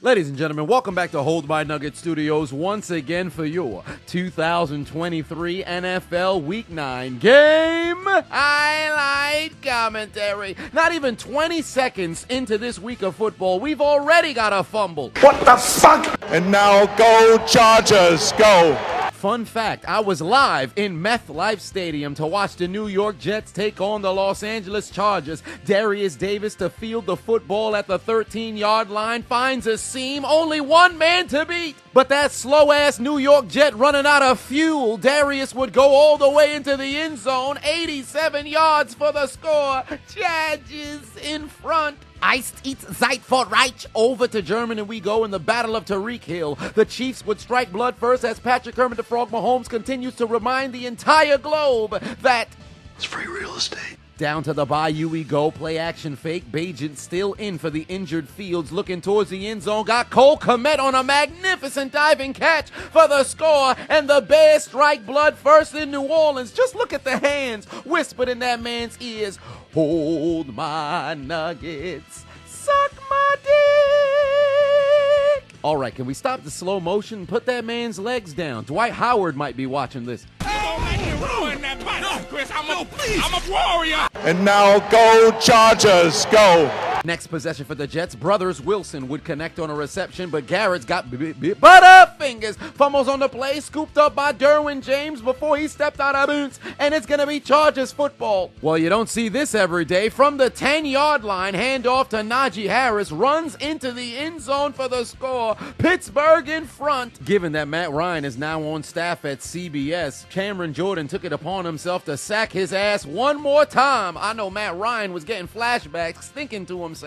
Ladies and gentlemen, welcome back to Hold My Nugget Studios once again for your 2023 NFL Week 9 game highlight commentary. Not even 20 seconds into this week of football, we've already got a fumble. What the fuck? And now go Chargers, go. Fun fact, I was live in MetLife Stadium to watch the New York Jets take on the Los Angeles Chargers. Darius Davis to field the football at the 13-yard line, finds a seam, only one man to beat. But that slow-ass New York Jet running out of fuel, Darius would go all the way into the end zone, 87 yards for the score. Chargers in front. Iced eats Zeit for Reich. Over to Germany we go in the Battle of Tariq Hill. The Chiefs would strike blood first as Patrick Kermit the Frog Mahomes continues to remind the entire globe that it's free real estate. Down to the bayou we go, play action fake. Bajent still in for the injured Fields, looking towards the end zone. Got Cole Kmet on a magnificent diving catch for the score, and the Bears strike blood first in New Orleans. Just look at the hands whispered in that man's ears. Hold my nuggets, suck my dick. All right, can we stop the slow motion? Put that man's legs down. Dwight Howard might be watching this. Chris, I'm a warrior. And now go Chargers, go. Next possession for the Jets, Brothers Wilson would connect on a reception, but Garrett's got butterfingers. Fumbles on the play, scooped up by Derwin James before he stepped out of bounds, and it's going to be Chargers football. Well, you don't see this every day. From the 10-yard line, handoff to Najee Harris, runs into the end zone for the score. Pittsburgh in front. Given that Matt Ryan is now on staff at CBS, Cameron Jordan took it upon himself to sack his ass one more time. I know Matt Ryan was getting flashbacks, thinking to himself.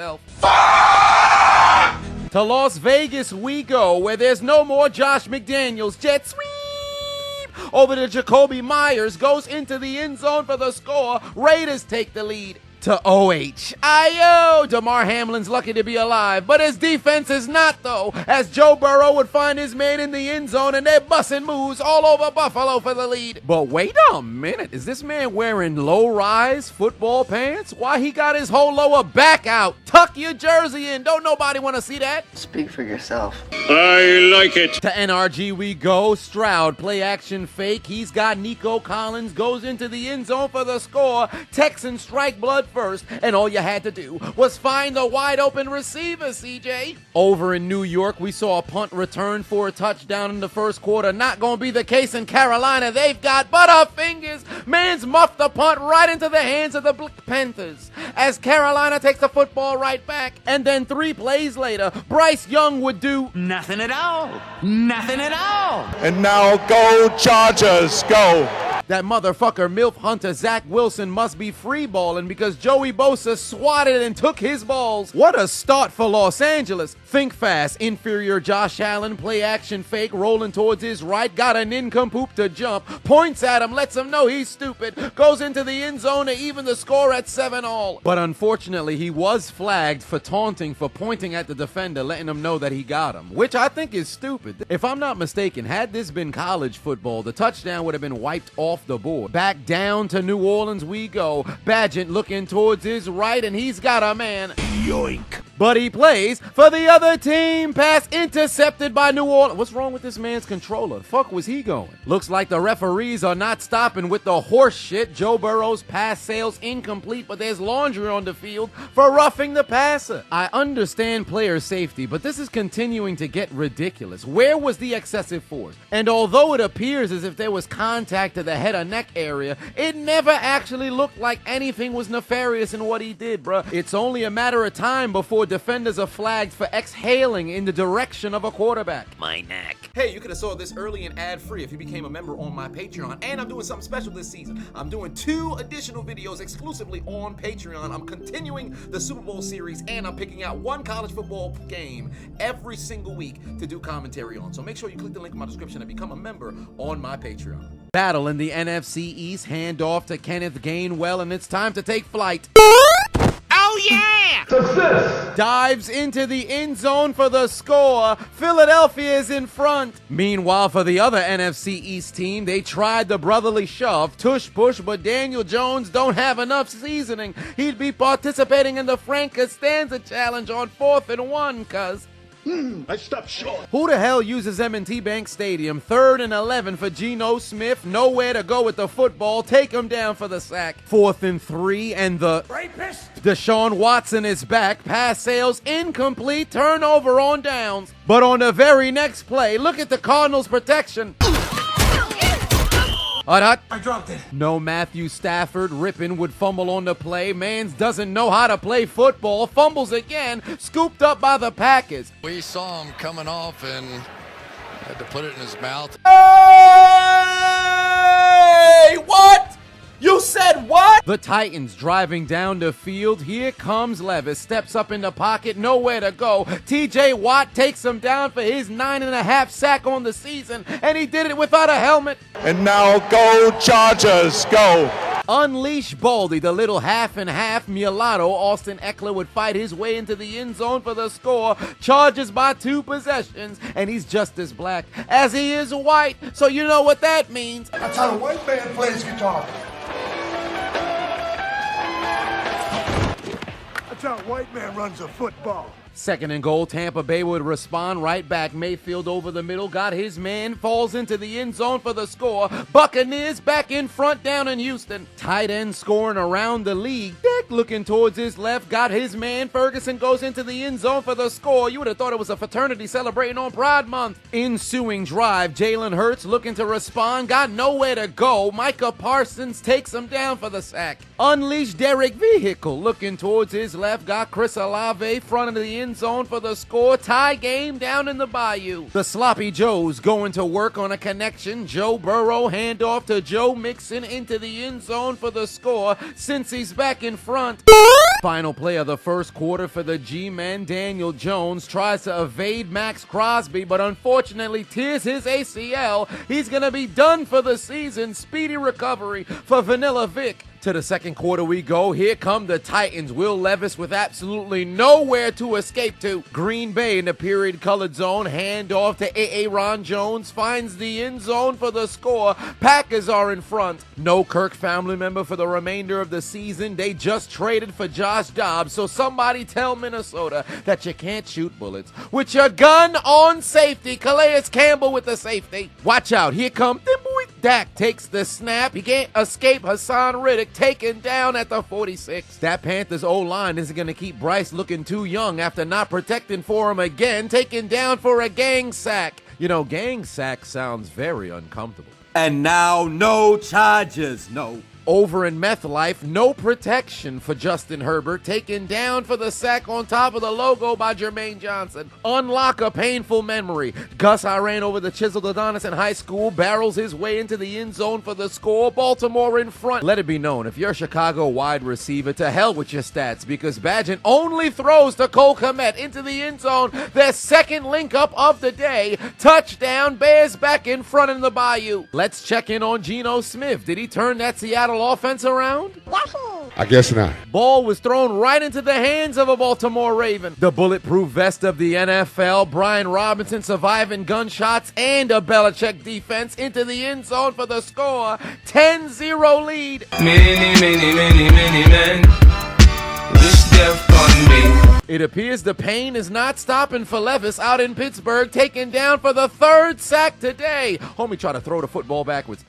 To Las Vegas we go, where there's no more Josh McDaniels. Jet sweep over to Jacoby Myers, goes into the end zone for the score. Raiders take the lead. To OH. Ayo! DeMar Hamlin's lucky to be alive, but his defense is not, though, as Joe Burrow would find his man in the end zone and they're busting moves all over Buffalo for the lead. But wait a minute, is this man wearing low-rise football pants? Why, he got his whole lower back out. Tuck your jersey in. Don't nobody want to see that. Speak for yourself. I like it. To NRG we go. Stroud, play action fake. He's got Nico Collins, goes into the end zone for the score. Texans strike blood first, and all you had to do was find the wide open receiver, CJ. Over in New York, we saw a punt return for a touchdown in the first quarter. Not going to be the case in Carolina. They've got butterfingers. Man's muffed the punt right into the hands of the Black Panthers as Carolina takes the football right back. And then 3 plays later, Bryce Young would do nothing at all. Nothing at all. And now go Chargers, go. That motherfucker MILF Hunter Zach Wilson must be free balling because Joey Bosa swatted and took his balls. What a start for Los Angeles. Think fast, inferior Josh Allen, play action fake, rolling towards his right, got a nincompoop to jump, points at him, lets him know he's stupid, goes into the end zone to even the score at 7-all. But unfortunately, he was flagged for taunting for pointing at the defender, letting him know that he got him, which I think is stupid. If I'm not mistaken, had this been college football, the touchdown would have been wiped off the board. Back down to New Orleans we go. Bajent looking towards his right, and he's got a man. Yoink. But he plays for the other team. Pass intercepted by New Orleans. What's wrong with this man's controller? The fuck was he going? Looks like the referees are not stopping with the horse shit. Joe Burrow's pass sails incomplete, but there's laundry on the field for roughing the passer. I understand player safety, but this is continuing to get ridiculous. Where was the excessive force? And although it appears as if there was contact to the head or neck area, it never actually looked like anything was nefarious in what he did, bruh. It's only a matter of time before defenders are flagged for exhaling in the direction of a quarterback. My neck. Hey, you could have saw this early and ad-free if you became a member on my Patreon. And I'm doing something special this season. I'm doing 2 additional videos exclusively on Patreon. I'm continuing the Super Bowl series, and I'm picking out 1 college football game every single week to do commentary on. So make sure you click the link in my description and become a member on my Patreon. Battle in the NFC East, handoff to Kenneth Gainwell, and it's time to take flight. Oh, yeah! Success! Dives into the end zone for the score. Philadelphia is in front. Meanwhile, for the other NFC East team, they tried the brotherly shove, tush push, but Daniel Jones don't have enough seasoning. He'd be participating in the Frank Costanza challenge on 4th and 1, cuz I stopped short. Who the hell uses M&T Bank Stadium? 3rd and 11 for Geno Smith. Nowhere to go with the football. Take him down for the sack. 4th and 3 and the Rapist! Deshaun Watson is back. Pass sails incomplete. Turnover on downs. But on the very next play, look at the Cardinals' protection. I dropped it. No Matthew Stafford. Rippin would fumble on the play. Mans doesn't know how to play football. Fumbles again. Scooped up by the Packers. We saw him coming off and had to put it in his mouth. Hey! What? You said what? The Titans driving down the field. Here comes Levis. Steps up in the pocket. Nowhere to go. TJ Watt takes him down for his 9.5 sack on the season. And he did it without a helmet. And now go Chargers, go. Unleash Baldy, the little half and half mulatto. Austin Eckler would fight his way into the end zone for the score. Charges by 2 possessions, and he's just as black as he is white. So you know what that means. That's how a white man plays guitar. That's how a white man runs a football. 2nd and goal, Tampa Bay would respond right back. Mayfield over the middle, got his man, falls into the end zone for the score. Buccaneers back in front down in Houston. Tight end scoring around the league. Dick looking towards his left, got his man. Ferguson goes into the end zone for the score. You would have thought it was a fraternity celebrating on Pride Month. Ensuing drive, Jalen Hurts looking to respond, got nowhere to go. Micah Parsons takes him down for the sack. Unleash Derek Vehicle looking towards his left, got Chris Olave front of the end zone for the score. Tie game down in the Bayou. The Sloppy Joes going to work on a connection. Joe Burrow handoff to Joe Mixon into the end zone for the score since he's back in front. Final play of the first quarter for the G-Men. Daniel Jones tries to evade Max Crosby, but unfortunately tears his ACL. He's going to be done for the season. Speedy recovery for Vanilla Vic. To the second quarter we go. Here come the Titans. Will Levis with absolutely nowhere to escape to. Green Bay in the period-colored zone. Handoff to Aaron Jones. Finds the end zone for the score. Packers are in front. No Kirk family member for the remainder of the season. They just traded for Josh Dobbs. So somebody tell Minnesota that you can't shoot bullets with your gun on safety. Calais Campbell with the safety. Watch out. Here comes Dak takes the snap. He can't escape Hassan Riddick, taken down at the 46. That Panthers O-line isn't going to keep Bryce looking too young after not protecting for him again, taken down for a gang sack. You know, gang sack sounds very uncomfortable. And now, no charges, no. Over in Meth Life, no protection for Justin Herbert, taken down for the sack on top of the logo by Jermaine Johnson. Unlock a painful memory. Gus ran over the Chiseled Adonis in high school, barrels his way into the end zone for the score. Baltimore in front. Let it be known, if you're a Chicago wide receiver, to hell with your stats, because Badgett only throws to Cole Kmet into the end zone. Their second link-up of the day. Touchdown, Bears back in front in the Bayou. Let's check in on Geno Smith. Did he turn that Seattle offense around? I guess not. Ball was thrown right into the hands of a Baltimore Raven. The bulletproof vest of the NFL, Brian Robinson surviving gunshots and a Belichick defense into the end zone for the score. 10-0 lead. Many men wish death on me. It appears the pain is not stopping for Levis out in Pittsburgh, taken down for the 3rd sack today. Homie tried to throw the football backwards.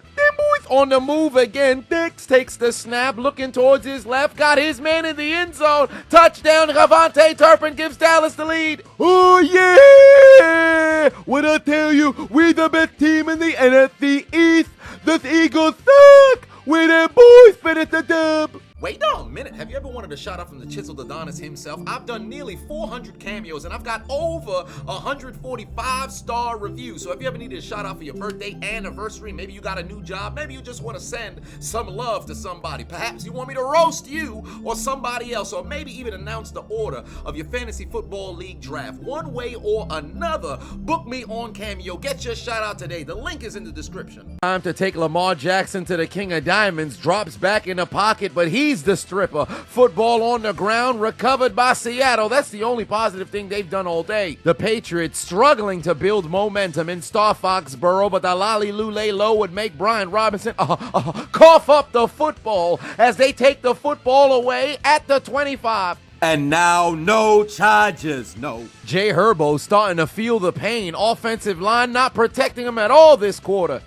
On the move again. Dix takes the snap, looking towards his left, got his man in the end zone. Touchdown, Javante Turpin gives Dallas the lead. Oh yeah! What I tell you, we the best team in the NFC East. The Eagles suck. We them boys finish the dub. Wait a minute, have you ever wanted a shout out from the Chiseled Adonis himself? I've done nearly 400 cameos and I've got over 145-star reviews. So if you ever needed a shout out for your birthday, anniversary, maybe you got a new job, maybe you just want to send some love to somebody. Perhaps you want me to roast you or somebody else, or maybe even announce the order of your fantasy football league draft. One way or another, book me on Cameo. Get your shout out today. The link is in the description. Time to take Lamar Jackson to the King of Diamonds. Drops back in the pocket, but he's the stripper. Football on the ground, recovered by Seattle. That's the only positive thing they've done all day. The Patriots struggling to build momentum in Star Foxborough, but the Lolly Lule Low would make Brian Robinson cough up the football as they take the football away at the 25. And now, no charges, no. Jay Herbo starting to feel the pain. Offensive line not protecting him at all this quarter.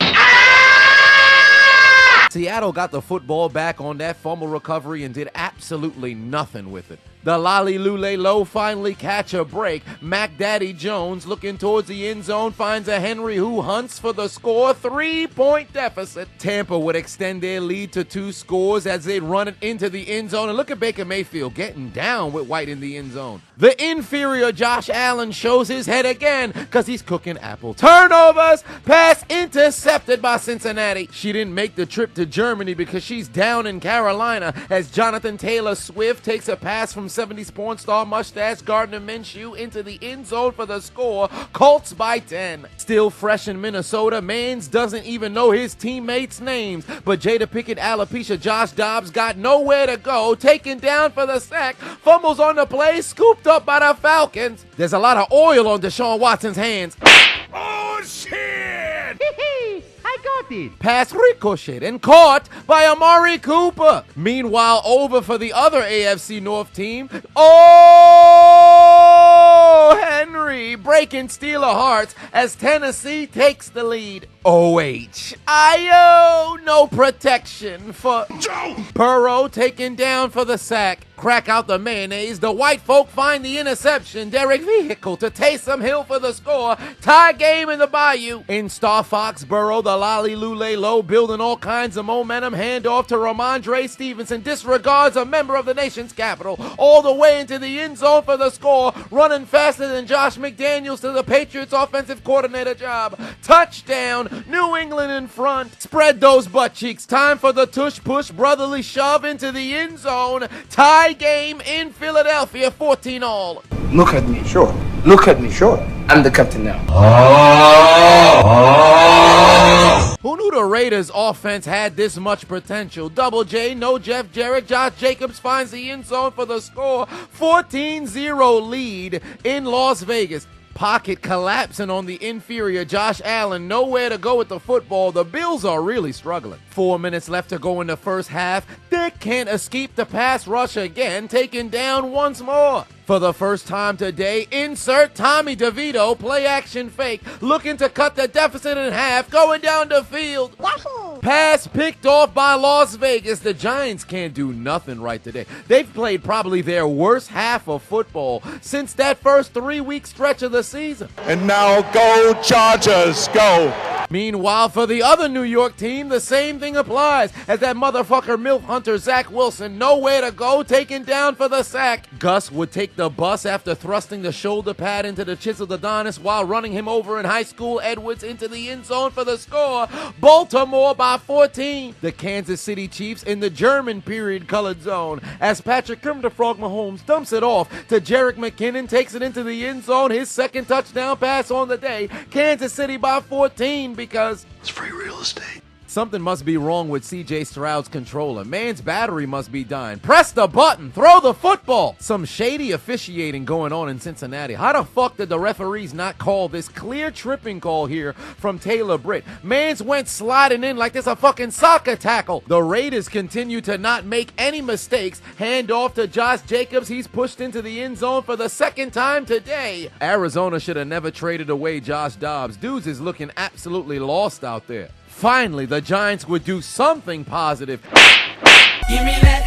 Seattle got the football back on that fumble recovery and did absolutely nothing with it. The Lolly Lule Low finally catch a break. Mac Daddy Jones looking towards the end zone finds a Henry who hunts for the score. 3-point deficit. Tampa would extend their lead to 2 scores as they run it into the end zone. And look at Baker Mayfield getting down with White in the end zone. The inferior Josh Allen shows his head again because he's cooking apple. Turnovers. Pass intercepted by Cincinnati. She didn't make the trip to Germany because she's down in Carolina as Jonathan Taylor Swift takes a pass from 70s porn star mustache Gardner Minshew into the end zone for the score. Colts by 10. Still fresh in Minnesota, Mans doesn't even know his teammates' names. But Jada Pickett, alopecia Josh Dobbs got nowhere to go. Taken down for the sack. Fumbles on the play. Scooped up by the Falcons. There's a lot of oil on Deshaun Watson's hands. Oh, shit! I got it. Pass ricocheted and caught by Amari Cooper. Meanwhile, over for the other AFC North team. Oh, Henry breaking Steeler hearts as Tennessee takes the lead. O-H-I-O, no protection for Joe! Burrow taken down for the sack. Crack out the mayonnaise. The white folk find the interception. Derek Vehicle to Taysom Hill for the score. Tie game in the Bayou. In Star Foxborough, the Lolly Lule Low building all kinds of momentum. Handoff to Ramondre Stevenson. Disregards a member of the nation's capital. All the way into the end zone for the score. Running faster than Josh McDaniels to the Patriots offensive coordinator job. Touchdown. New England in front. Spread those butt cheeks. Time for the tush push brotherly shove into the end zone. Tie game in Philadelphia, 14 all. Look at me, sure. Look at me, sure. I'm the captain now. Who knew the Raiders offense had this much potential? Double J, no Jeff Jarrett. Josh Jacobs finds the end zone for the score. 14-0 lead in Las Vegas. Pocket collapsing on the inferior Josh Allen. Nowhere to go with the football. The Bills are really struggling. 4 minutes left to go in the first half. They can't escape the pass rush again. Taken down once more. For the first time today, insert Tommy DeVito, play action fake, looking to cut the deficit in half, going down the field. Yahoo! Pass picked off by Las Vegas. The Giants can't do nothing right today. They've played probably their worst half of football since that first 3-week stretch of the season. And now go Chargers, go. Meanwhile, for the other New York team, the same thing applies as that motherfucker MILF hunter Zach Wilson, nowhere to go, taken down for the sack. Gus would take the bus after thrusting the shoulder pad into the chiseled Adonis while running him over in high school. Edwards into the end zone for the score. Baltimore by 14. The Kansas City Chiefs in the German period colored zone as Patrick Frog Mahomes dumps it off to Jerick McKinnon, takes it into the end zone, his second touchdown pass on the day. Kansas City by 14 because it's free real estate. Something must be wrong with CJ Stroud's controller. Man's battery must be dying. Press the button. Throw the football. Some shady officiating going on in Cincinnati. How the fuck did the referees not call this clear tripping call here from Taylor Britt? Mans went sliding in like there's a fucking soccer tackle. The Raiders continue to not make any mistakes. Hand off to Josh Jacobs. He's pushed into the end zone for the second time today. Arizona should have never traded away Josh Dobbs. Dudes is looking absolutely lost out there. Finally, the Giants would do something positive. Give me that.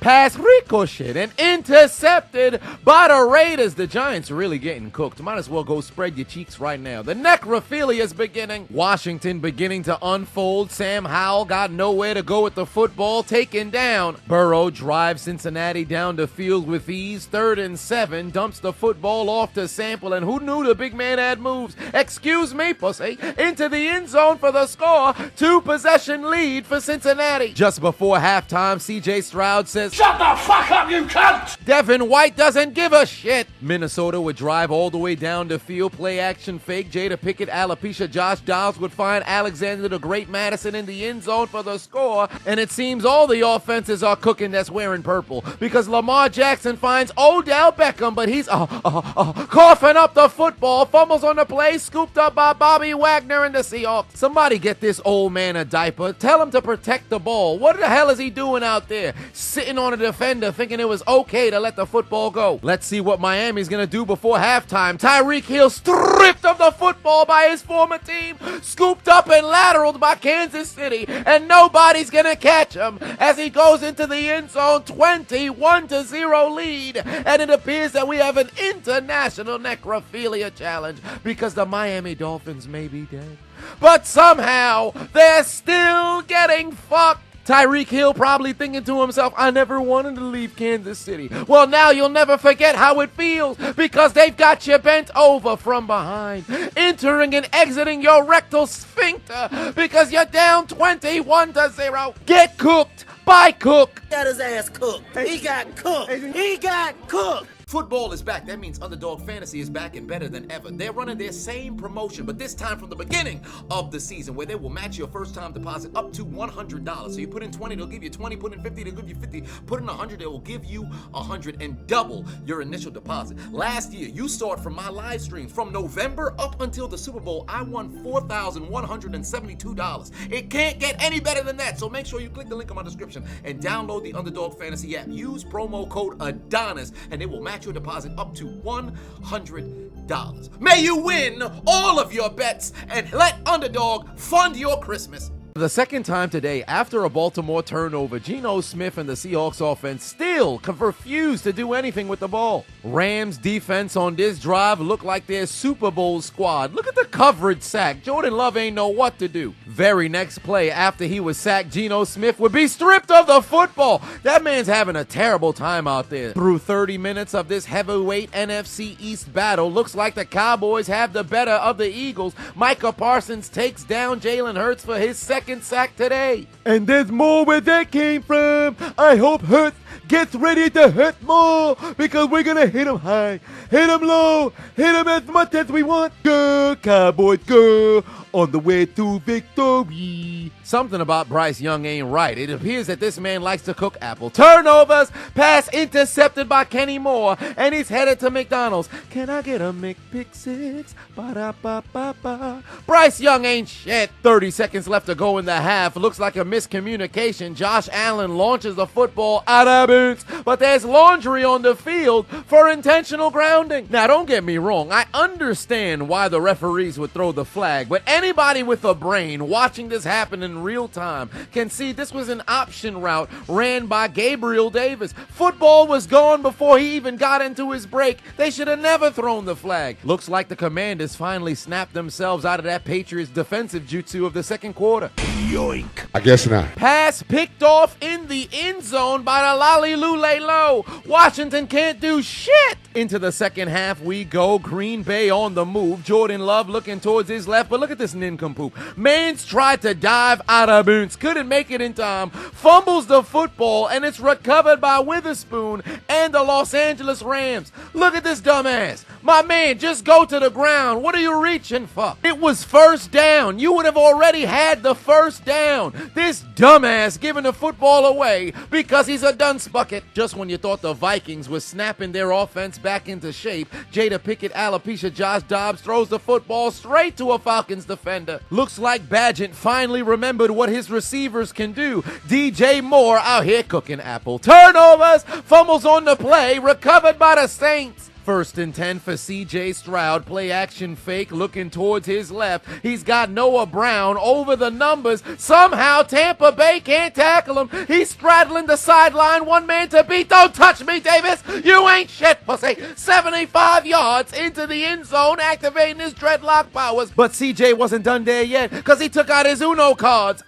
Pass ricocheted and intercepted by the Raiders. The Giants are really getting cooked. Might as well go spread your cheeks right now. The necrophilia is beginning. Washington beginning to unfold. Sam Howell got nowhere to go with the football, taken down. Burrow drives Cincinnati down the field with ease. 3rd and 7. Dumps the football off to Sample. And who knew the big man had moves? Excuse me, pussy. Into the end zone for the score. 2-possession lead for Cincinnati. Just before halftime, CJ Stroud says, Shut the fuck up, you cunt! Devin White doesn't give a shit. Minnesota would drive all the way down the field, play action fake. Jada Pickett, alopecia Josh Dobbs would find Alexander the Great Madison in the end zone for the score. And it seems all the offenses are cooking that's wearing purple because Lamar Jackson finds Odell Beckham, but he's coughing up the football. Fumbles on the play, scooped up by Bobby Wagner and the Seahawks. Somebody get this old man a diaper. Tell him to protect the ball. What the hell is he doing out there? Sitting on a defender thinking it was okay to let the football go. Let's see what Miami's gonna do before halftime. Tyreek Hill stripped of the football by his former team, scooped up and lateraled by Kansas City, and nobody's gonna catch him as he goes into the end zone. 21-0 lead, and it appears that we have an international necrophilia challenge because the Miami Dolphins may be dead, but somehow they're still getting fucked. Tyreek Hill probably thinking to himself, I never wanted to leave Kansas City. Well, now you'll never forget how it feels because they've got you bent over from behind, entering and exiting your rectal sphincter because you're down 21-0. Get cooked by Cook. Got his ass cooked. He got cooked. He got cooked. Football is back. That means Underdog Fantasy is back and better than ever. They're running their same promotion, but this time from the beginning of the season, where they will match your first-time deposit up to $100. So you put in 20, they'll give you 20. Put in 50, they'll give you 50. Put in 100, they will give you 100 and double your initial deposit. Last year, you saw it from my live stream. From November up until the Super Bowl, I won $4,172. It can't get any better than that. So make sure you click the link in my description and download the Underdog Fantasy app. Use promo code Adonis, and it will match your deposit up to $100. May you win all of your bets and let Underdog fund your Christmas. The second time today, after a Baltimore turnover, Geno Smith and the Seahawks offense still refused to do anything with the ball. Rams defense on this drive looked like their Super Bowl squad. Look at the coverage sack. Jordan Love ain't know what to do. Very next play after he was sacked, Geno Smith would be stripped of the football. That man's having a terrible time out there. Through 30 minutes of this heavyweight NFC East battle, looks like the Cowboys have the better of the Eagles. Micah Parsons takes down Jalen Hurts for his second sack today. And there's more where that came from. I hope Hurts gets ready to hurt more because we're gonna hit him high, hit him low, hit him as much as we want. Go, Cowboys, go. On the way to victory. Something about Bryce Young ain't right. It appears that this man likes to cook apple. Turnovers, pass intercepted by Kenny Moore, and he's headed to McDonald's. Can I get a McPick-6? Ba-da-ba-ba-ba. Bryce Young ain't shit. 30 seconds left to go in the half. Looks like a miscommunication. Josh Allen launches the football out of bounds, but there's laundry on the field for intentional grounding. Now, don't get me wrong. I understand why the referees would throw the flag, but anybody with a brain watching this happen in real time can see this was an option route ran by Gabriel Davis. Football was gone before he even got into his break. They should have never thrown the flag. Looks like the Commanders finally snapped themselves out of that Patriots defensive jutsu of the second quarter. Yoink. I guess not. Pass picked off in the end zone by the Low. Washington can't do shit. Into the second half we go. Green Bay on the move. Jordan Love looking towards his left, but look at this nincompoop. Mans tried to dive out of bounds, couldn't make it in time, fumbles the football, and it's recovered by Witherspoon and the Los Angeles Rams. Look at this dumbass. My man, just go to the ground. What are you reaching for? It was first down. You would have already had the first down. This dumbass giving the football away because he's a dunce bucket. Just when you thought the Vikings were snapping their offense back into shape, Jada Pickett, alopecia Josh Dobbs throws the football straight to a Falcons defender. Looks like Badgett finally remembered what his receivers can do. DJ Moore out here cooking apple. Turnovers, fumbles on the play, recovered by the Saints. First and 10 for C.J. Stroud. Play action fake looking towards his left. He's got Noah Brown over the numbers. Somehow Tampa Bay can't tackle him. He's straddling the sideline. One man to beat. Don't touch me, Davis. You ain't shit, pussy. 75 yards into the end zone, activating his dreadlock powers. But C.J. wasn't done there yet because he took out his Uno cards.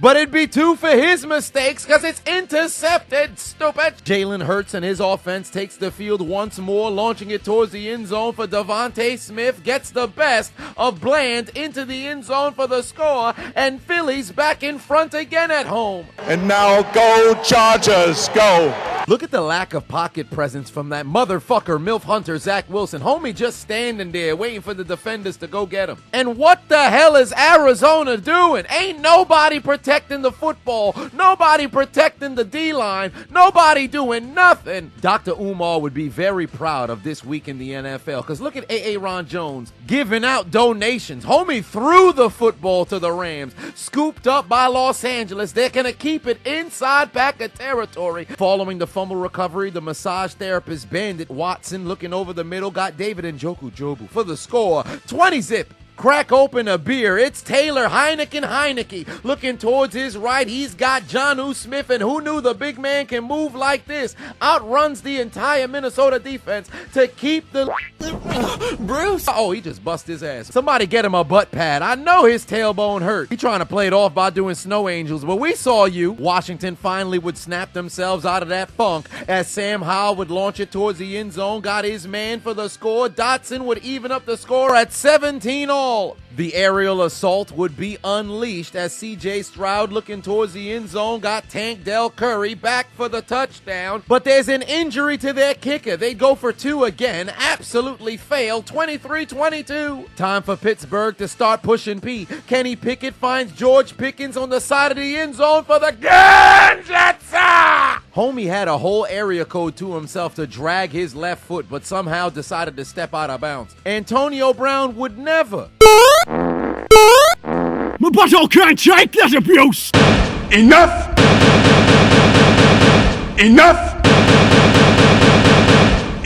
But it'd be 2 for his mistakes because it's intercepted, stupid. Jalen Hurts and his offense takes the field once more, launching it towards the end zone for Devontae Smith. Gets the best of Bland into the end zone for the score, and Philly's back in front again at home. And now go Chargers, go. Look at the lack of pocket presence from that motherfucker MILF hunter Zach Wilson. Homie just standing there waiting for the defenders to go get him. And what the hell is Arizona doing? Ain't nobody protecting the football. Nobody protecting the D-line. Nobody doing nothing. Dr. Umar would be very proud of this week in the NFL, because look at Aaron Jones giving out donations. Homie threw the football to the Rams. Scooped up by Los Angeles. They're going to keep it inside Packer territory. Following the fumble recovery, the massage therapist Bandit Watson looking over the middle got David Njoku for the score. 20-zip. Crack open a beer. It's Taylor Heineke looking towards his right. He's got Jonnu Smith, and who knew the big man can move like this? Outruns the entire Minnesota defense to keep the Bruce. Oh, he just bust his ass. Somebody get him a butt pad. I know his tailbone hurt. He trying to play it off by doing snow angels, but we saw you. Washington finally would snap themselves out of that funk as Sam Howell would launch it towards the end zone. Got his man for the score. Dotson would even up the score at 17-all. The aerial assault would be unleashed as C.J. Stroud looking towards the end zone got Tank Del Curry back for the touchdown, but there's an injury to their kicker. They go for two again, absolutely fail, 23-22. Time for Pittsburgh to start pushing P. Kenny Pickett finds George Pickens on the side of the end zone for the Ganjatsa! Homie had a whole area code to himself to drag his left foot, but somehow decided to step out of bounds. Antonio Brown would never. My butthole can't take that abuse! Enough! Enough!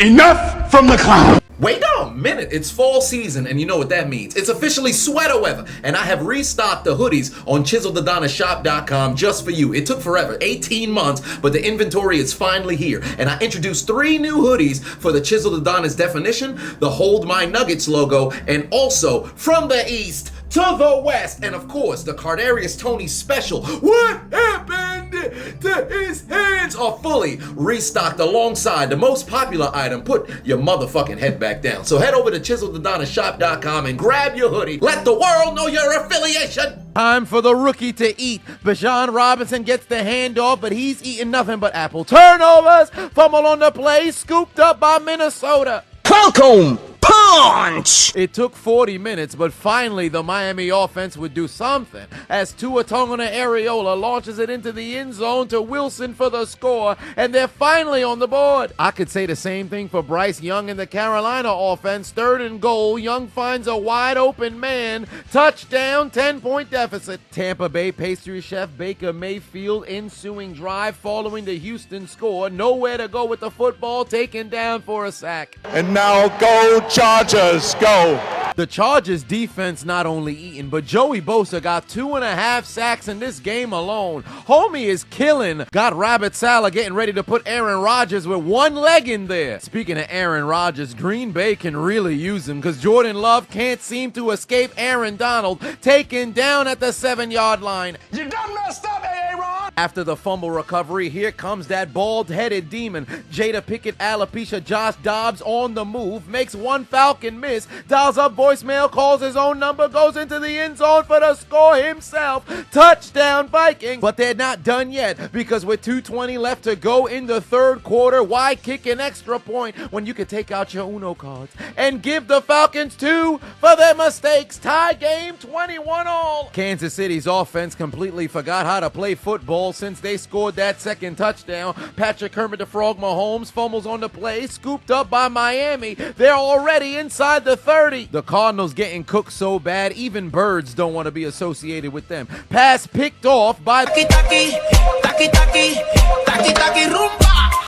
Enough from the clown! Wait a minute, it's fall season, and you know what that means. It's officially sweater weather, and I have restocked the hoodies on ChiseledAdonisShop.com just for you. It took forever, 18 months, but the inventory is finally here, and I introduced 3 new hoodies for the Chiseled Adonis definition, the Hold My Nuggets logo, and also from the East to the West, and of course, the Cardarius Tony special, What Happened to His Hands, are fully restocked alongside the most popular item, Put Your Motherfucking Head Back Down. So head over to ChiseledAdonisShop.com and grab your hoodie. Let the world know your affiliation. Time for the rookie to eat. Bijan Robinson gets the handoff, but he's eating nothing but apple. Turnovers, fumble on the play, scooped up by Minnesota. Falcon punch! It took 40 minutes, but finally the Miami offense would do something as Tua Tagovailoa launches it into the end zone to Wilson for the score, and they're finally on the board. I could say the same thing for Bryce Young and the Carolina offense. 3rd and goal, Young finds a wide open man. Touchdown, 10-point deficit. Tampa Bay pastry chef Baker Mayfield ensuing drive following the Houston score. Nowhere to go with the football, taken down for a sack. And now go Chargers, go! The Chargers defense not only eating, but Joey Bosa got 2.5 sacks in this game alone. Homie is killing. Got Rabbit Saleh getting ready to put Aaron Rodgers with one leg in there. Speaking of Aaron Rodgers, Green Bay can really use him because Jordan Love can't seem to escape Aaron Donald, taken down at the 7-yard line. You done messed up, Aaron! After the fumble recovery, here comes that bald-headed demon. Jada Pickett, alopecia, Josh Dobbs on the move, makes one Falcon miss, dials up voicemail, calls his own number, goes into the end zone for the score himself. Touchdown Vikings. But they're not done yet, because with 2:20 left to go in the 3rd quarter, why kick an extra point when you can take out your Uno cards and give the Falcons 2 for their mistakes? Tie game, 21-all. Kansas City's offense completely forgot how to play football since they scored that 2nd touchdown. Patrick Kermit the Frog Mahomes fumbles on the play, scooped up by Miami. They're already inside the 30. The Cardinals getting cooked so bad, even birds don't want to be associated with them. Pass picked off by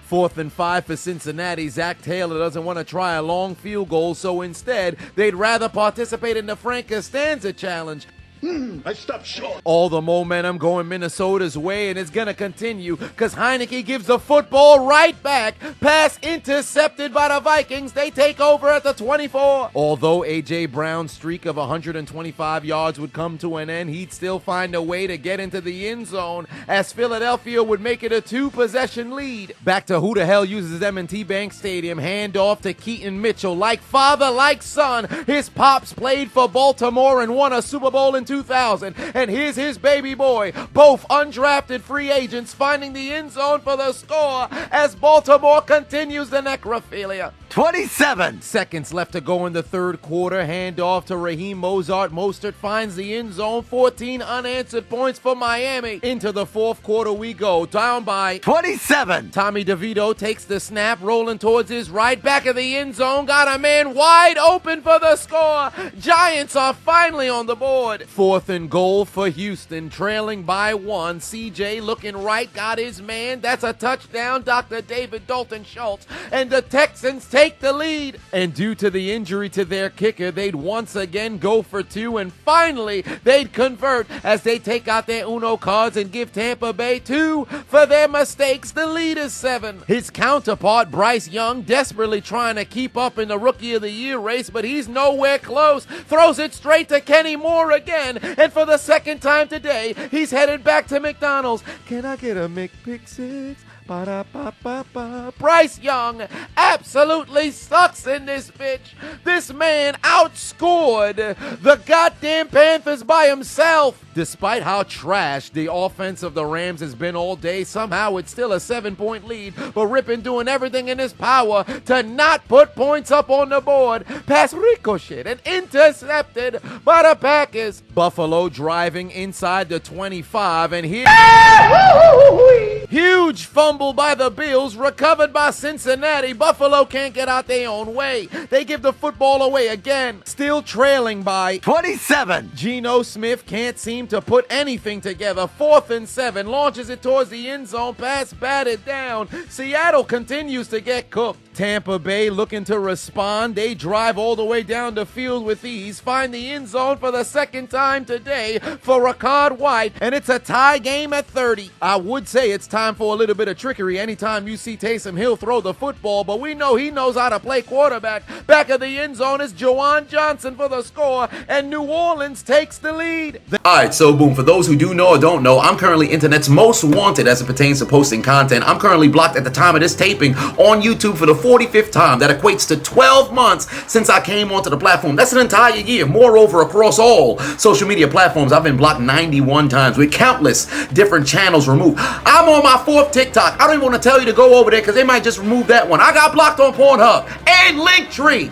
4th and 5 for Cincinnati. Zach Taylor doesn't want to try a long field goal, so instead, they'd rather participate in the Frank Costanza challenge. I stopped short. All the momentum going Minnesota's way, and it's going to continue because Heineke gives the football right back. Pass intercepted by the Vikings. They take over at the 24. Although A.J. Brown's streak of 125 yards would come to an end, he'd still find a way to get into the end zone as Philadelphia would make it a 2-possession lead. Back to who the hell uses M&T Bank Stadium. Handoff to Keaton Mitchell. Like father, like son, his pops played for Baltimore and won a Super Bowl in 2000. And here's his baby boy, both undrafted free agents finding the end zone for the score as Baltimore continues the necrophilia. 27 seconds left to go in the third quarter. Handoff to Raheem Mostert finds the end zone. 14 unanswered points for Miami. Into the fourth quarter we go, down by 27. Tommy DeVito takes the snap, rolling towards his right, back of the end zone. Got a man wide open for the score. Giants are finally on the board. Fourth and goal for Houston, trailing by 1. CJ looking right, got his man. That's a touchdown, Dr. David Dalton Schultz. And the Texans take the lead. And due to the injury to their kicker, they'd once again go for 2, and finally they'd convert as they take out their Uno cards and give Tampa Bay 2 for their mistakes. The lead is 7. His counterpart, Bryce Young, desperately trying to keep up in the Rookie of the Year race, but he's nowhere close. Throws it straight to Kenny Moore again, and for the second time today, he's headed back to McDonald's. Can I get a McPick-6? Ba-da-ba-ba-ba. Bryce Young absolutely sucks in this bitch. This man outscored the goddamn Panthers by himself. Despite how trash the offense of the Rams has been all day, somehow it's still a 7-point lead. But Rippin doing everything in his power to not put points up on the board. Pass ricocheted and intercepted by the Packers. Buffalo driving inside the 25, and here huge fumble by the Bills, recovered by Cincinnati. Buffalo can't get out their own way. They give the football away again. Still trailing by 27. Geno Smith can't seem to put anything together. 4th and 7, launches it towards the end zone, pass batted down. Seattle continues to get cooked. Tampa Bay looking to respond. They drive all the way down the field with ease, find the end zone for the second time today for Rachaad White, and it's a tie game at 30. I would say it's time for a little bit of trickery anytime you see Taysom Hill throw the football, but we know he knows how to play quarterback. Back of the end zone is Juwan Johnson for the score, and New Orleans takes the lead. Alright, so boom, for those who do know or don't know, I'm currently internet's most wanted as it pertains to posting content. I'm currently blocked at the time of this taping on YouTube for the 45th time. That equates to 12 months since I came onto the platform. That's an entire year. Moreover, across all social media platforms, I've been blocked 91 times with countless different channels removed. I'm on my 4th TikTok. I don't even want to tell you to go over there because they might just remove that one. I got blocked on Pornhub and Linktree.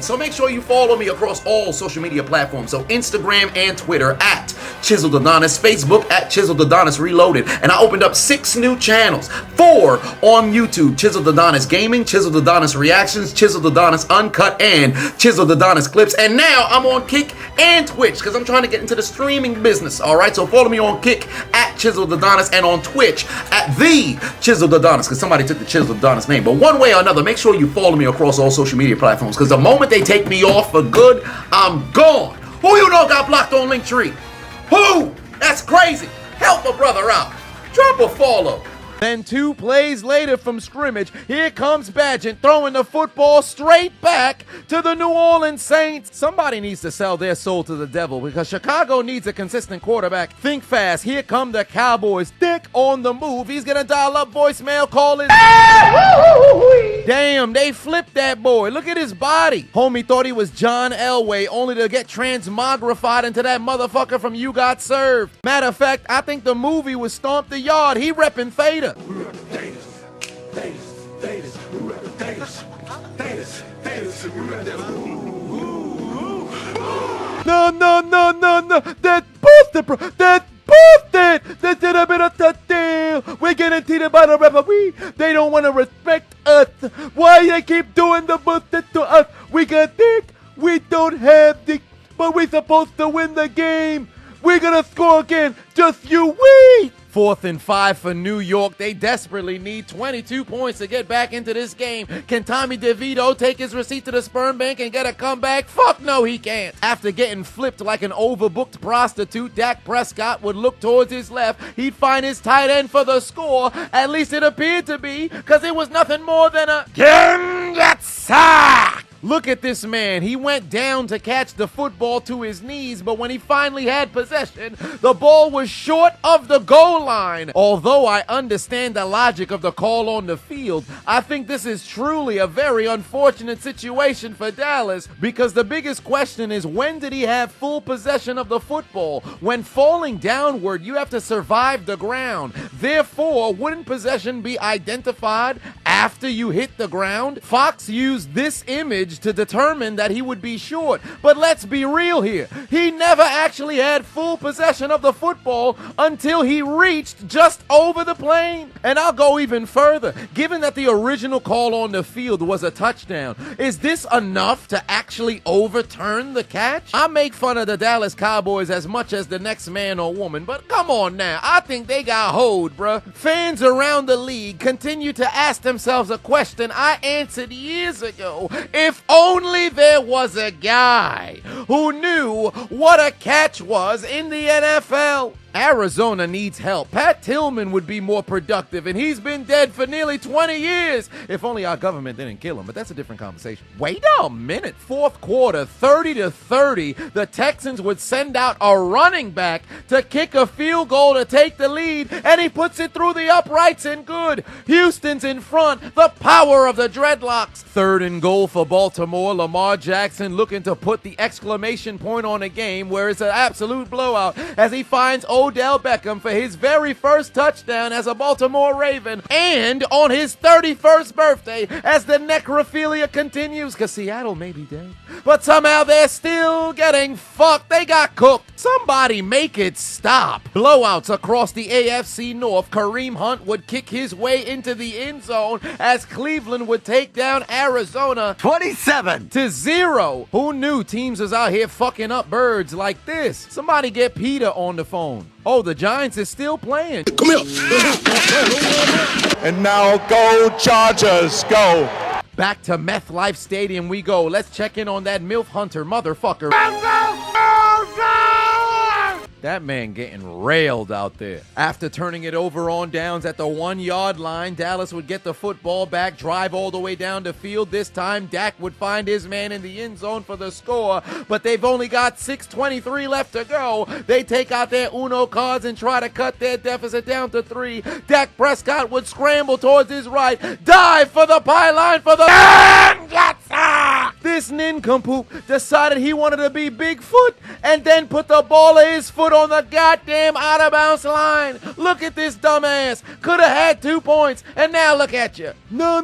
So make sure you follow me across all social media platforms. So Instagram and Twitter at Chiseled Adonis, Facebook at Chiseled Adonis Reloaded. And I opened up 6 new channels. 4 on YouTube: Chiseled Adonis Gaming, Chiseled Adonis Reactions, Chiseled Adonis Uncut, and Chiseled Adonis Clips. And now I'm on Kick and Twitch because I'm trying to get into the streaming business. Alright, so follow me on Kick at Chiseled Adonis and on Twitch at The Chiseled Adonis because somebody took the Chiseled Adonis name. But one way or another, make sure you follow me across all social media platforms because the moment they take me off for good, I'm gone. Who you know got blocked on Linktree? Who? That's crazy. Help a brother out. Drop a follow. Then 2 plays later from scrimmage, here comes Badgett throwing the football straight back to the New Orleans Saints. Somebody needs to sell their soul to the devil because Chicago needs a consistent quarterback. Think fast. Here come the Cowboys. Dick on the move. He's going to dial up voicemail, call it. Damn, they flipped that boy. Look at his body. Homie thought he was John Elway, only to get transmogrified into that motherfucker from You Got Served. Matter of fact, I think the movie was Stomp the Yard. He repping Theta. No. That busted, bro. That busted. That did a bit of that deal. We're getting treated by the referee. They don't want to respect us. Why they keep doing the busted to us? We got dick. We don't have dick, but we're supposed to win the game. We're gonna score again. Just you wait. 4th and 5 for New York. They desperately need 22 points to get back into this game. Can Tommy DeVito take his receipt to the sperm bank and get a comeback? Fuck no, he can't. After getting flipped like an overbooked prostitute, Dak Prescott would look towards his left. He'd find his tight end for the score. At least it appeared to be, because it was nothing more than a get sacked. Look at this man. He went down to catch the football to his knees, but when he finally had possession, the ball was short of the goal line. Although I understand the logic of the call on the field, I think this is truly a very unfortunate situation for Dallas, because the biggest question is, when did he have full possession of the football? When falling downward, you have to survive the ground. Therefore, wouldn't possession be identified after you hit the ground? Fox used this image to determine that he would be short, but let's be real here. He never actually had full possession of the football until he reached just over the plane. And I'll go even further. Given that the original call on the field was a touchdown, is this enough to actually overturn the catch? I make fun of the Dallas Cowboys as much as the next man or woman, but come on now, I think they got hoed, bruh. Fans around the league continue to ask themselves a question I answered years ago. If only there was a guy who knew what a catch was in the NFL. Arizona needs help. Pat Tillman would be more productive, and he's been dead for nearly 20 years. If only our government didn't kill him, but that's a different conversation. Wait a minute. Fourth quarter, 30-30, the Texans would send out a running back to kick a field goal to take the lead, and he puts it through the uprights and good. Houston's in front. The power of the dreadlocks. 3rd and goal for Baltimore. Lamar Jackson looking to put the exclamation point on a game where it's an absolute blowout as he finds Odell Beckham for his very first touchdown as a Baltimore Raven, and on his 31st birthday as the necrophilia continues, because Seattle may be dead, but somehow they're still getting fucked. They got cooked. Somebody make it stop. Blowouts across the AFC North. Kareem Hunt would kick his way into the end zone as Cleveland would take down Arizona 27-0. Who knew teams was out here fucking up birds like this? Somebody get Peter on the phone. Oh, the Giants is still playing. Come here. And now go Chargers, go. Back to MetLife Stadium we go. Let's check in on that MILF Hunter motherfucker. That man getting railed out there. After turning it over on downs at the 1-yard line, Dallas would get the football back, drive all the way down the field. This time, Dak would find his man in the end zone for the score, but they've only got 6:23 left to go. They take out their Uno cards and try to cut their deficit down to 3. Dak Prescott would scramble towards his right, dive for the pylon for the... This nincompoop decided he wanted to be Bigfoot and then put the ball of his foot on the goddamn out-of-bounds line. Look at this dumbass. Could have had 2 points, and now look at you. No.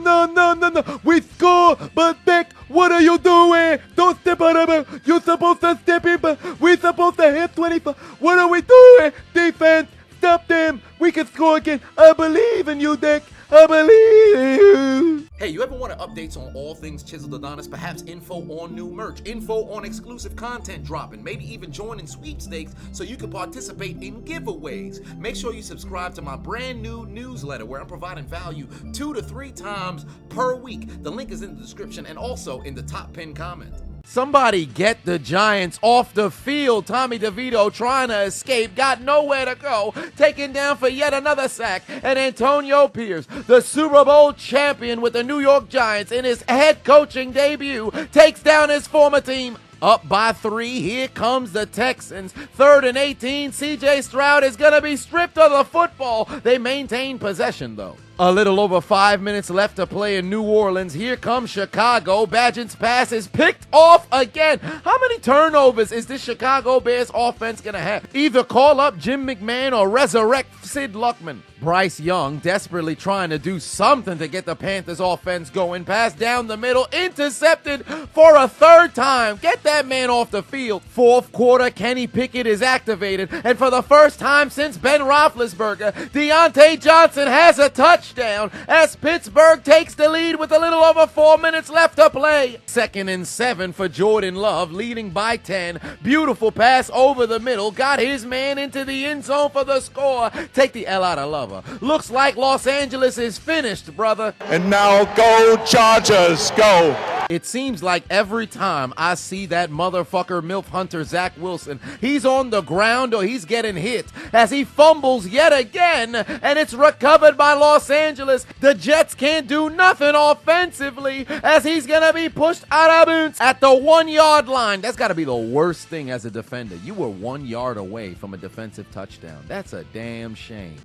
We score, but Beck, what are you doing? Don't step out of it. You're supposed to step in, but we're supposed to hit 25. What are we doing? Defense, stop them. We can score again. I believe in you, Dick. I believe in you. Hey, you ever want updates on all things Chiseled Adonis? Perhaps info on new merch, info on exclusive content dropping, maybe even joining sweepstakes so you can participate in giveaways. Make sure you subscribe to my brand new newsletter where I'm providing value 2 to 3 times per week. The link is in the description and also in the top pinned comment. Somebody get the Giants off the field. Tommy DeVito trying to escape, got nowhere to go, taken down for yet another sack. And Antonio Pierce, the Super Bowl champion with the New York Giants in his head coaching debut, takes down his former team. Up by 3, here comes the Texans. 3rd and 18, CJ Stroud is going to be stripped of the football. They maintain possession, though. A little over 5 minutes left to play in New Orleans. Here comes Chicago. Bagent's pass is picked off again. How many turnovers is this Chicago Bears offense going to have? Either call up Jim McMahon or resurrect Sid Luckman. Bryce Young desperately trying to do something to get the Panthers offense going. Pass down the middle, intercepted for a 3rd time. Get that man off the field. 4th quarter, Kenny Pickett is activated. And for the first time since Ben Roethlisberger, Deontay Johnson has a touchdown as Pittsburgh takes the lead with a little over 4 minutes left to play. 2nd and 7 for Jordan Love, leading by 10. Beautiful pass over the middle. Got his man into the end zone for the score. Take the L out of Love. Looks like Los Angeles is finished, brother. And now go Chargers, go. It seems like every time I see that motherfucker MILF Hunter Zach Wilson, he's on the ground or he's getting hit as he fumbles yet again, and it's recovered by Los Angeles. The Jets can't do nothing offensively as he's gonna be pushed out of bounds at the 1 yard line. That's gotta be the worst thing as a defender. You were 1 yard away from a defensive touchdown. That's a damn shame.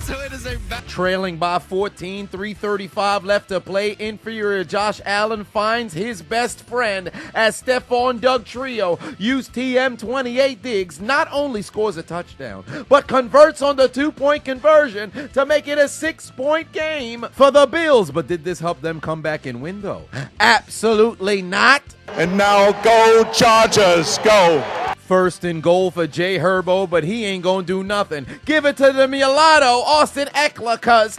So it is a Trailing by 14, 3:35 left to play. Inferior Josh Allen finds his best friend as Stephon Doug Trio used TM28 Diggs not only scores a touchdown, but converts on the 2-point conversion to make it a 6-point game for the Bills. But did this help them come back and win, though? Absolutely not. And now go Chargers, go. First and goal for Jay Herbo, but he ain't gonna do nothing. Give it to the mulatto, Austin Eckler, cuz.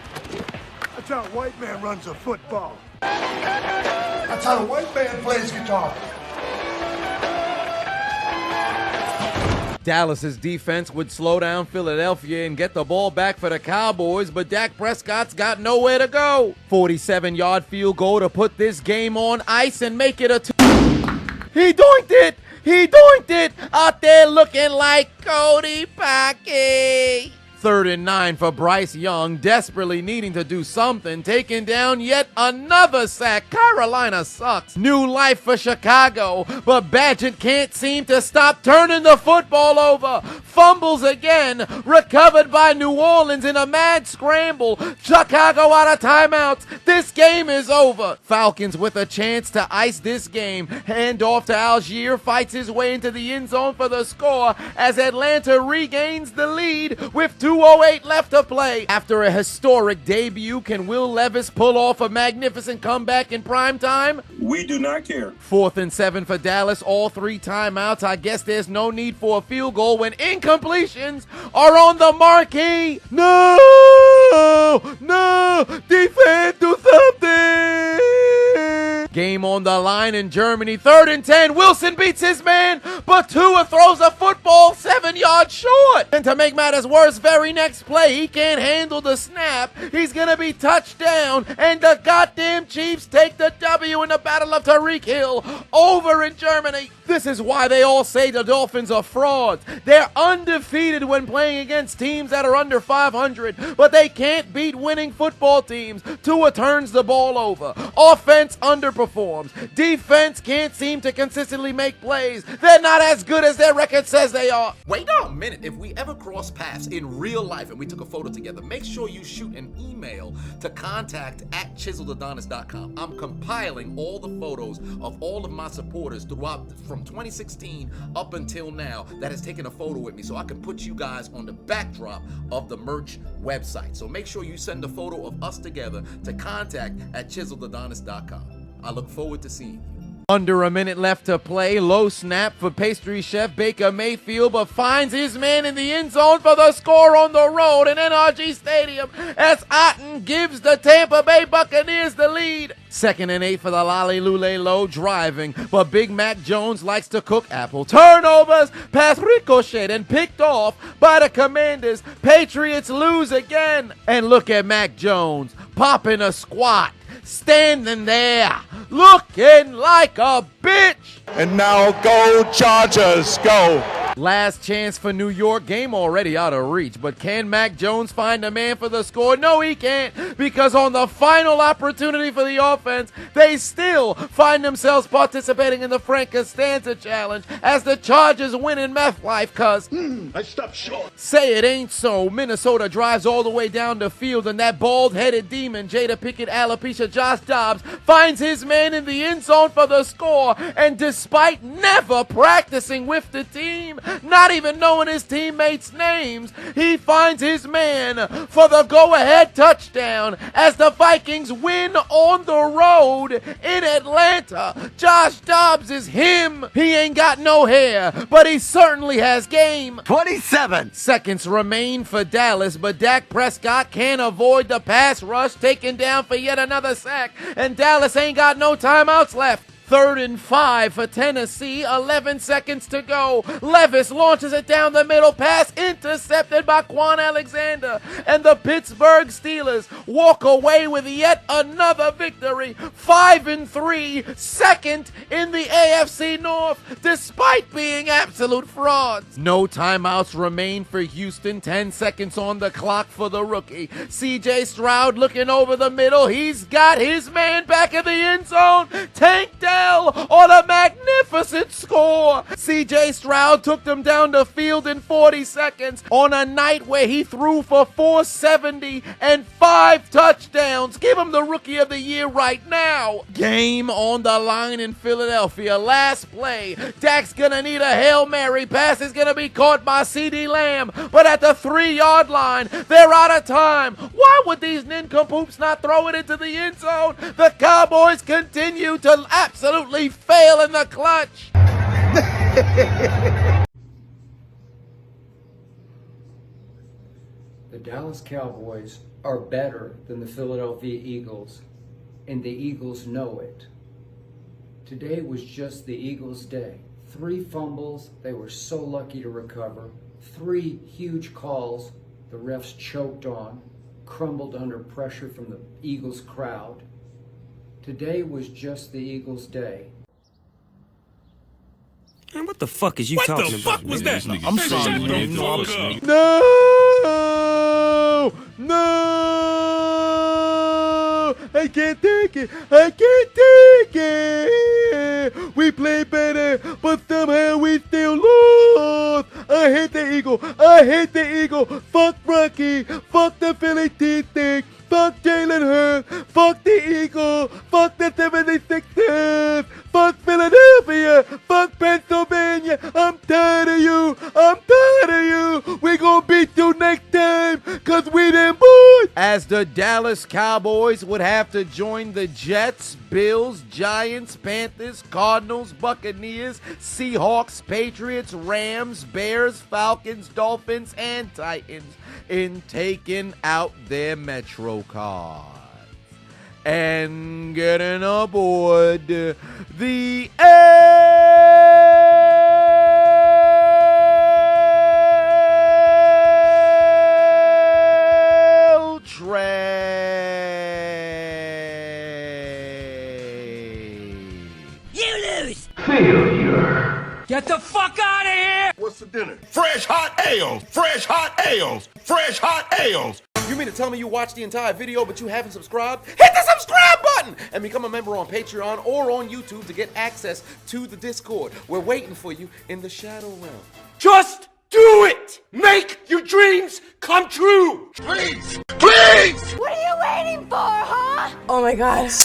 That's how a white man runs a football. That's how a white man plays guitar. Dallas's defense would slow down Philadelphia and get the ball back for the Cowboys, but Dak Prescott's got nowhere to go. 47-yard field goal to put this game on ice and make it a 2. He doinked it! He doinked it! Out there looking like Cody Pocky. 3rd and 9 for Bryce Young, desperately needing to do something, taking down yet another sack. Carolina sucks. New life for Chicago, but Badgett can't seem to stop turning the football over. Fumbles again, recovered by New Orleans in a mad scramble. Chicago out of timeouts. This game is over. Falcons with a chance to ice this game. Hand off to Algier, fights his way into the end zone for the score as Atlanta regains the lead with 2:08 left to play. After a historic debut, can Will Levis pull off a magnificent comeback in prime time? We do not care. 4th and 7 for Dallas, all 3 timeouts. I guess there's no need for a field goal when incompletions are on the marquee. No! No! Defense, do something! Game on the line in Germany. 3rd and 10. Wilson beats his man, but Tua throws a football 7 yards short. And to make matters worse, very next play, he can't handle the snap. He's gonna be touched down, and the goddamn Chiefs take the W in the Battle of Tariq Hill over in Germany. This is why they all say the Dolphins are frauds. They're undefeated when playing against teams that are under 500, but they can't beat winning football teams. Tua turns the ball over. Offense underperforms. Defense can't seem to consistently make plays. They're not as good as their record says they are. Wait a minute. If we ever cross paths in real life and we took a photo together, make sure you shoot an email to contact@chiseledadonis.com. I'm compiling all the photos of all of my supporters throughout from 2016 up until now that has taken a photo with me so I can put you guys on the backdrop of the merch website. So make sure you send a photo of us together to contact@chiseledadonis.com. I look forward to seeing you. Under a minute left to play. Low snap for pastry chef Baker Mayfield, but finds his man in the end zone for the score on the road in NRG Stadium as Otten gives the Tampa Bay Buccaneers the lead. 2nd and 8 for the Lolly Lule Low, driving, but Big Mac Jones likes to cook apple. Turnovers, pass ricocheted and picked off by the Commanders. Patriots lose again. And look at Mac Jones popping a squat, standing there, looking like a bitch. And now go Chargers, go. Last chance for New York, game already out of reach, but can Mac Jones find a man for the score? No, he can't, because on the final opportunity for the offense, they still find themselves participating in the Frank Costanza Challenge as the Chargers win in meth life, cuz. I stopped short. Say it ain't so. Minnesota drives all the way down the field, and that bald-headed demon, Jada Pickett alopecia Josh Dobbs, finds his man in the end zone for the score, and despite never practicing with the team, not even knowing his teammates' names. He finds his man for the go-ahead touchdown as the Vikings win on the road in Atlanta. Josh Dobbs is him. He ain't got no hair, but he certainly has game. 27 seconds remain for Dallas, but Dak Prescott can't avoid the pass rush, taken down for yet another sack, and Dallas ain't got no timeouts left. 3rd and 5 for Tennessee, 11 seconds to go. Levis launches it down the middle, pass intercepted by Quan Alexander, and the Pittsburgh Steelers walk away with yet another victory. 5-3, second in the AFC North, despite being absolute frauds. No timeouts remain for Houston, 10 seconds on the clock for the rookie. CJ Stroud looking over the middle, he's got his man back in the end zone. Tank down on a magnificent score. CJ Stroud took them down the field in 40 seconds on a night where he threw for 470 and 5 touchdowns. Give him the Rookie of the Year right now. Game on the line in Philadelphia. Last play. Dak's gonna need a Hail Mary. Pass is gonna be caught by CeeDee Lamb, but at the 3-yard line, they're out of time. Why would these nincompoops not throw it into the end zone? The Cowboys continue to absolutely fail in the clutch. The Dallas Cowboys are better than the Philadelphia Eagles, and the Eagles know it. Today was just the Eagles' day. 3 fumbles they were so lucky to recover. 3 huge calls the refs choked on, crumbled under pressure from the Eagles crowd. Today was just the Eagles' day. Man, what the fuck is you talking about? What the fuck was that? I'm sorry, man. No! I can't take it! I can't take it! We play better, but somehow we still lost! I hate the Eagle! I hate the Eagle! Fuck Rocky! Fuck the Philly cheesesteak! Fuck Jalen Hurts! Fuck the Eagle! Fuck the 76ers! Fuck Philadelphia! Fuck Pennsylvania! I'm tired of you! I'm tired of you! We gonna beat you next time, cause we them boys! As the Dallas Cowboys would have to join the Jets, Bills, Giants, Panthers, Cardinals, Buccaneers, Seahawks, Patriots, Rams, Bears, Falcons, Dolphins, and Titans in taking out their Metro cards and getting aboard the L train. You lose! Failure. Get the fuck out of here! What's for dinner? Fresh hot ales! Fresh hot ales! Fresh hot ales! You mean to tell me you watched the entire video but you haven't subscribed? Hit the subscribe button and become a member on Patreon or on YouTube to get access to the Discord. We're waiting for you in the Shadow Realm. Just do it! Make your dreams come true! Please! Please! What are you waiting for, huh? Oh my god.